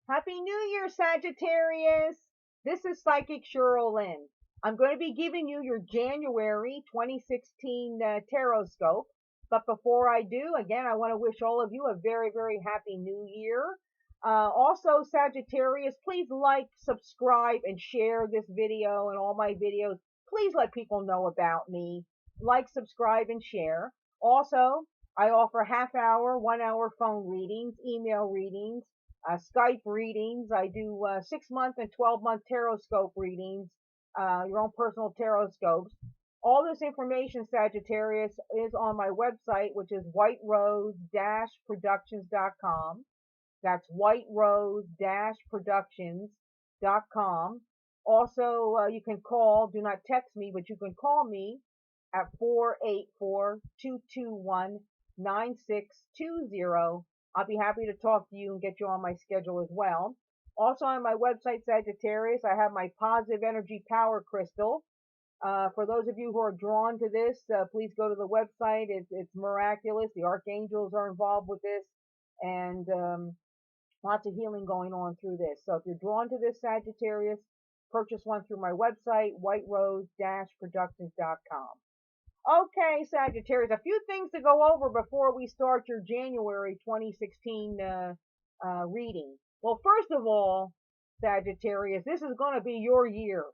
Happy New Year, Sagittarius! This is Psychic Cheryl Lynn. I'm going to be giving you your January 2016 tarot scope. But before I do, again, I want to wish all of you a very, very happy New Year. Also, Sagittarius, please like, subscribe, and share this video and all my videos. Please let people know about me. Like, subscribe, and share. Also, I offer half-hour, 1-hour phone readings, email readings, Skype readings. I do 6-month and 12-month tarot scope readings, your own personal tarot scopes. All this information, Sagittarius, is on my website, which is whiterose-productions.com. That's whiterose-productions.com. Also, you can call, do not text me, but you can call me at 484-221-9620. I'll be happy to talk to you and get you on my schedule as well. Also on my website, Sagittarius, I have my positive energy power crystal. For those of you who are drawn to this, please go to the website. It's miraculous. The archangels are involved with this, and lots of healing going on through this. So if you're drawn to this, Sagittarius, purchase one through my website, whiterose-productions.com. Okay, Sagittarius, a few things to go over before we start your January 2016 reading. Well, first of all, Sagittarius, this is going to be your year.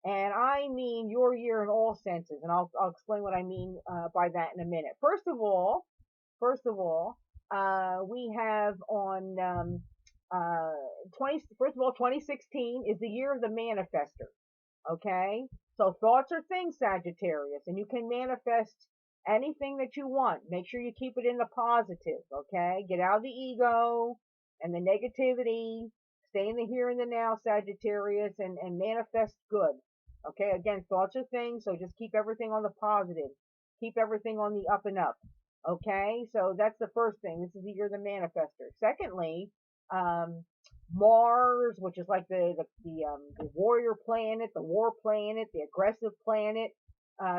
And I mean your year in all senses. And I'll explain what I mean by that in a minute. First of all, we have on 2016 is the year of the manifester. Okay? So thoughts are things, Sagittarius, and you can manifest anything that you want. Make sure you keep it in the positive, okay? Get out of the ego and the negativity. Stay in the here and the now, Sagittarius, and manifest good. Okay, again, thoughts are things, so just keep everything on the positive. Keep everything on the up and up. Okay, so that's the first thing. This is the year of the manifester. Secondly, Mars, which is like the warrior planet, the war planet, the aggressive planet,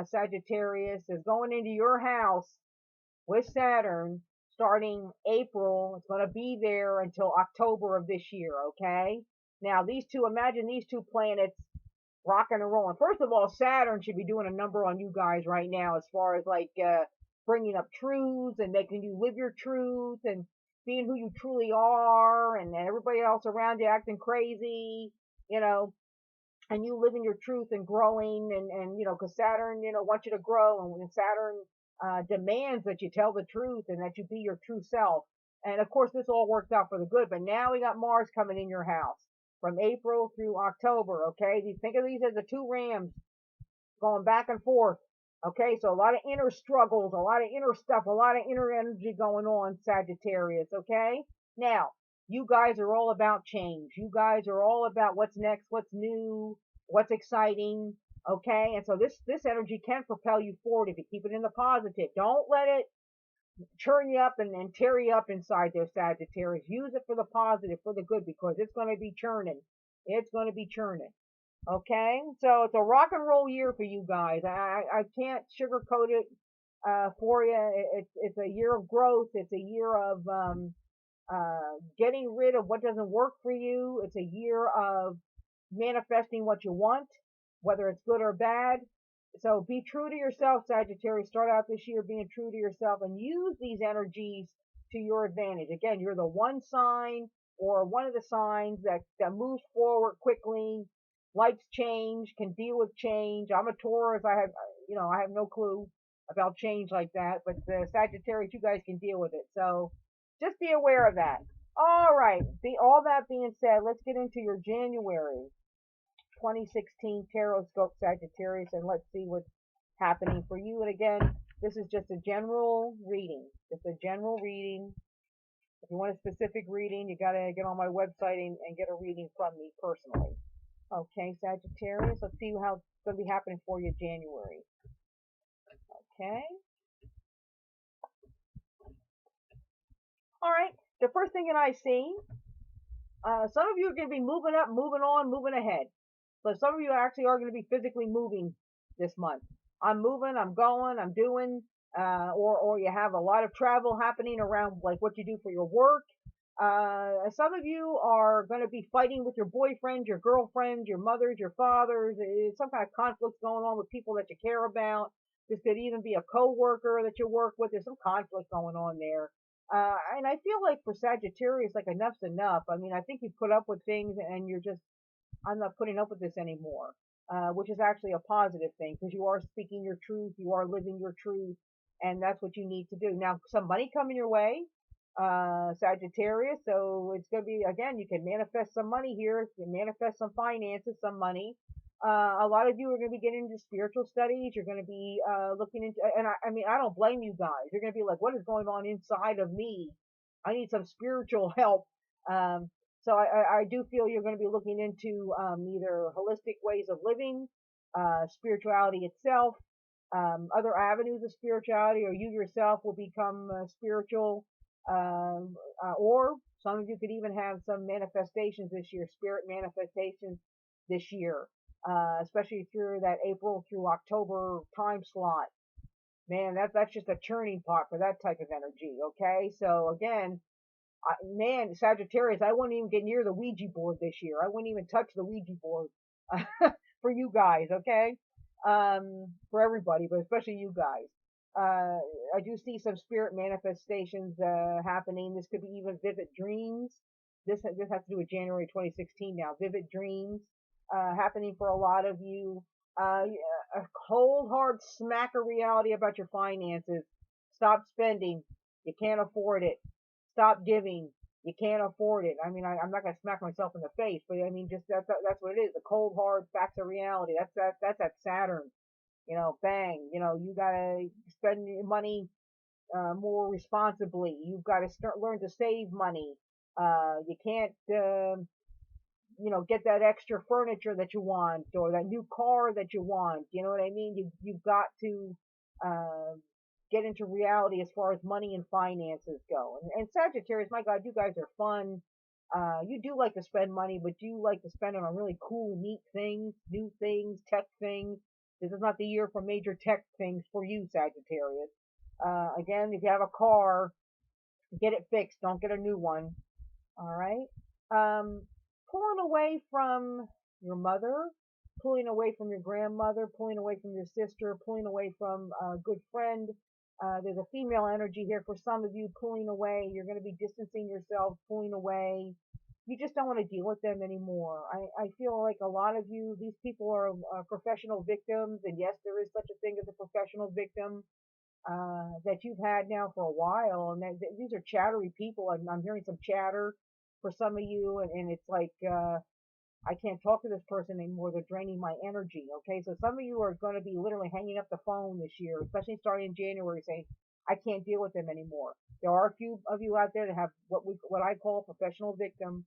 Sagittarius, is going into your house with Saturn starting April. It's going to be there until October of this year, okay? Now, imagine these two planets rocking and rolling. First of all, Saturn should be doing a number on you guys right now as far as like bringing up truths and making you live your truth and being who you truly are, and everybody else around you acting crazy, and you living your truth and growing, and because Saturn, wants you to grow, and when Saturn demands that you tell the truth and that you be your true self. And of course, this all worked out for the good, but now we got Mars coming in your house from April through October, okay? Think of these as the two rams going back and forth. Okay, so a lot of inner struggles, a lot of inner stuff, a lot of inner energy going on, Sagittarius, okay? Now, you guys are all about change. You guys are all about what's next, what's new, what's exciting, okay? And so this energy can propel you forward if you keep it in the positive. Don't let it churn you up and tear you up inside there, Sagittarius. Use it for the positive, for the good, because it's going to be churning. It's going to be churning. Okay, so it's a rock and roll year for you guys. I can't sugarcoat it for you. It's a year of growth. It's a year of getting rid of what doesn't work for you. It's a year of manifesting what you want, whether it's good or bad. So be true to yourself, Sagittarius. Start out this year being true to yourself and use these energies to your advantage. Again, you're the one sign or one of the signs that moves forward quickly, likes change, can deal with change. I'm a Taurus. I have no clue about change like that, but the Sagittarius, you guys can deal with it. So just be aware of that. All right. All that being said, let's get into your January 2016 tarot scope, Sagittarius, and let's see what's happening for you. And again, this is just a general reading. Just a general reading. If you want a specific reading, you got to get on my website and get a reading from me personally. Okay, Sagittarius, let's see how it's going to be happening for you January. Okay. All right. The first thing that I see, some of you are going to be moving up, moving on, moving ahead. But some of you actually are going to be physically moving this month. I'm moving, I'm going, I'm doing, or you have a lot of travel happening around like what you do for your work. Some of you are going to be fighting with your boyfriends, your girlfriends, your mothers, your fathers. Some kind of conflicts going on with people that you care about. This could even be a coworker that you work with. There's some conflict going on there. And I feel like for Sagittarius, like enough's enough. I mean, I think you put up with things and you're just, I'm not putting up with this anymore, which is actually a positive thing because you are speaking your truth, you are living your truth, and that's what you need to do. Now, some money coming your way, Sagittarius, so it's going to be, again, you can manifest some money here, you can manifest some finances, some money. A lot of you are going to be getting into spiritual studies. You're going to be looking into, and I mean, I don't blame you guys. You're going to be like, what is going on inside of me? I need some spiritual help. Um, so I do feel you're going to be looking into either holistic ways of living, spirituality itself, other avenues of spirituality, or you yourself will become spiritual. Or some of you could even have some manifestations this year, spirit manifestations this year, especially through that April through October time slot. Man, that's just a churning pot for that type of energy. Okay, so again, man, Sagittarius, I wouldn't even get near the Ouija board this year. I wouldn't even touch the Ouija board for you guys, okay? For everybody, but especially you guys. I do see some spirit manifestations happening. This could be even vivid dreams. This has to do with January 2016 now. Vivid dreams happening for a lot of you. A cold hard smack of reality about your finances. Stop spending. You can't afford it. Stop giving. You can't afford it. I mean, I'm not gonna smack myself in the face, but I mean, just that's what it is. The cold hard facts of reality. That's that Saturn. You know, bang. You know, you gotta spend your money more responsibly. You've got to learn to save money. You can't, you know, get that extra furniture that you want or that new car that you want. You know what I mean? You've got to uh, get into reality as far as money and finances go. And Sagittarius, my God, you guys are fun. You do like to spend money, but you like to spend it on really cool, neat things, new things, tech things. This is not the year for major tech things for you, Sagittarius. Again, if you have a car, get it fixed. Don't get a new one. All right. Um, Pulling away from your mother, pulling away from your grandmother, pulling away from your sister, pulling away from a good friend. There's a female energy here for some of you, pulling away. You're going to be distancing yourself, pulling away. You just don't want to deal with them anymore. I feel like a lot of you, these people are professional victims, and yes, there is such a thing as a professional victim that you've had now for a while, and these are chattery people. I'm hearing some chatter for some of you, and it's like I can't talk to this person anymore. They're draining my energy. Okay, so some of you are going to be literally hanging up the phone this year, especially starting in January, saying I can't deal with them anymore. There are a few of you out there that have what I call professional victim.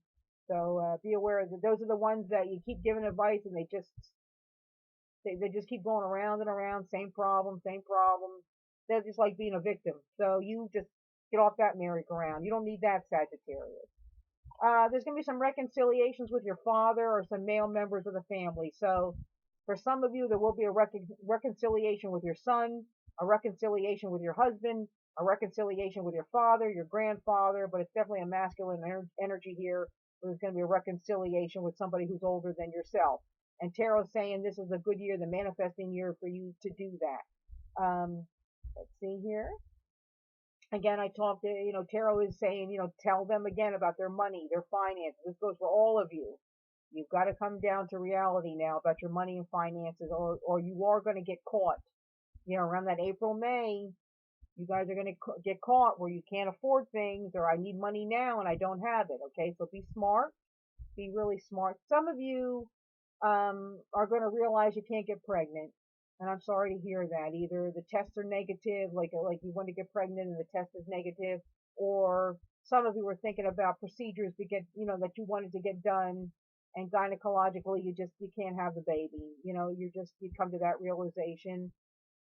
So be aware that those are the ones that you keep giving advice and they just keep going around and around, same problem, same problem. They're just like being a victim. So you just get off that merry-go-round. You don't need that, Sagittarius. There's going to be some reconciliations with your father or some male members of the family. So for some of you, there will be a reconciliation with your son, a reconciliation with your husband, a reconciliation with your father, your grandfather, but it's definitely a masculine energy here. There's going to be a reconciliation with somebody who's older than yourself. And Tarot's saying this is a good year, the manifesting year for you to do that. Let's see here. Again, I talked to, Tarot is saying, tell them again about their money, their finances. This goes for all of you. You've got to come down to reality now about your money and finances, or you are going to get caught. Around that April, May, you guys are going to get caught where you can't afford things, or I need money now and I don't have it. Okay, so be smart. Be really smart. Some of you are going to realize you can't get pregnant. And I'm sorry to hear that. Either the tests are negative, like you want to get pregnant and the test is negative, or some of you were thinking about procedures to get, that you wanted to get done, and gynecologically you can't have the baby. You come to that realization.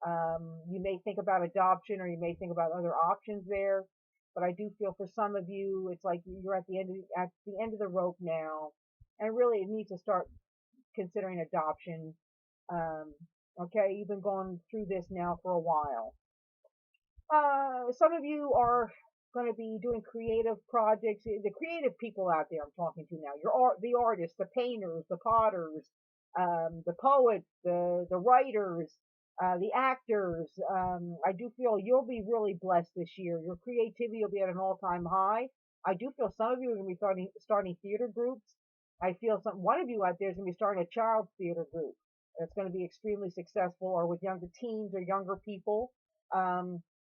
You may think about adoption, or you may think about other options there. But I do feel for some of you, it's like you're at the end of the rope now, and really it needs to start considering adoption. Okay, you've been going through this now for a while. Some of you are going to be doing creative projects. The creative people out there I'm talking to now. The artists, the painters, the potters, the poets, the writers, the actors. I do feel you'll be really blessed this year. Your creativity will be at an all-time high. I do feel some of you are going to be starting theater groups. I feel one of you out there is going to be starting a child theater group. That's going to be extremely successful, or with younger teens or younger people.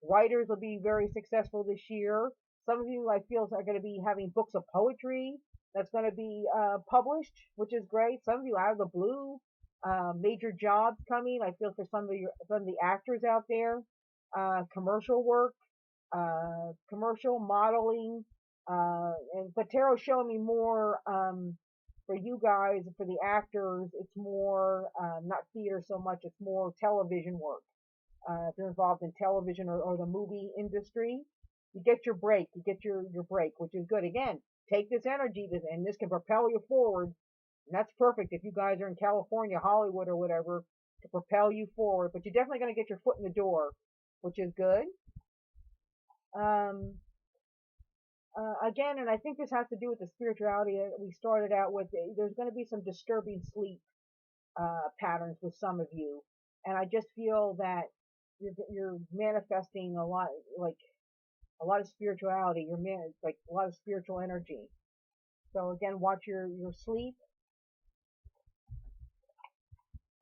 Writers will be very successful this year. Some of you, I feel, are going to be having books of poetry that's going to be published, which is great. Some of you, out of the blue, major jobs coming. I feel for some of the actors out there, commercial work, commercial modeling, but Tarot's showing me more for you guys, for the actors. It's more not theater so much. It's more television work. If you're involved in television or the movie industry, you get your break. You get your break, which is good. Again, take this energy, and this can propel you forward. And that's perfect if you guys are in California, Hollywood, or whatever, to propel you forward. But you're definitely going to get your foot in the door, which is good. Again, and I think this has to do with the spirituality that we started out with. There's going to be some disturbing sleep patterns with some of you. And I just feel that you're manifesting a lot, like a lot of spirituality. Like a lot of spiritual energy. So again, watch your sleep.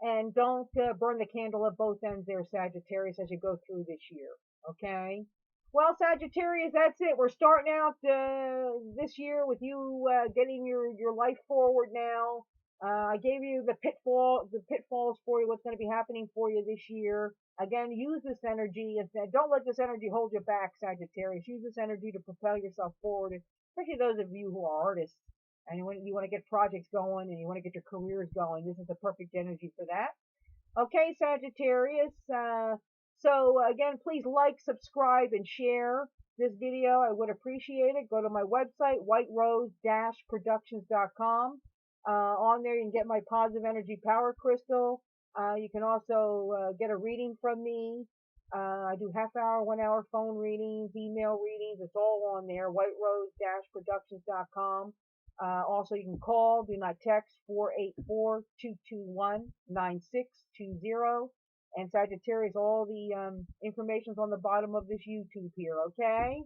And don't burn the candle at both ends there, Sagittarius, as you go through this year. Okay? Well, Sagittarius, that's it. We're starting out this year with you getting your life forward now. I gave you the pitfalls for you, what's going to be happening for you this year. Again, use this energy. Don't let this energy hold you back, Sagittarius. Use this energy to propel yourself forward, especially those of you who are artists and you want to get projects going and you want to get your careers going. This is the perfect energy for that. Okay, Sagittarius. So again, please like, subscribe, and share this video. I would appreciate it. Go to my website, whiterose-productions.com. On there, you can get my positive energy power crystal. You can also get a reading from me. I do half-hour, 1-hour phone readings, email readings. It's all on there, whiterose-productions.com. Also, you can call, do not text, 484-221-9620. And Sagittarius, all the information's on the bottom of this YouTube here, okay?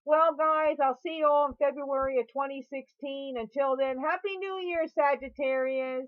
Well, guys, I'll see you all in February of 2016. Until then, Happy New Year, Sagittarius!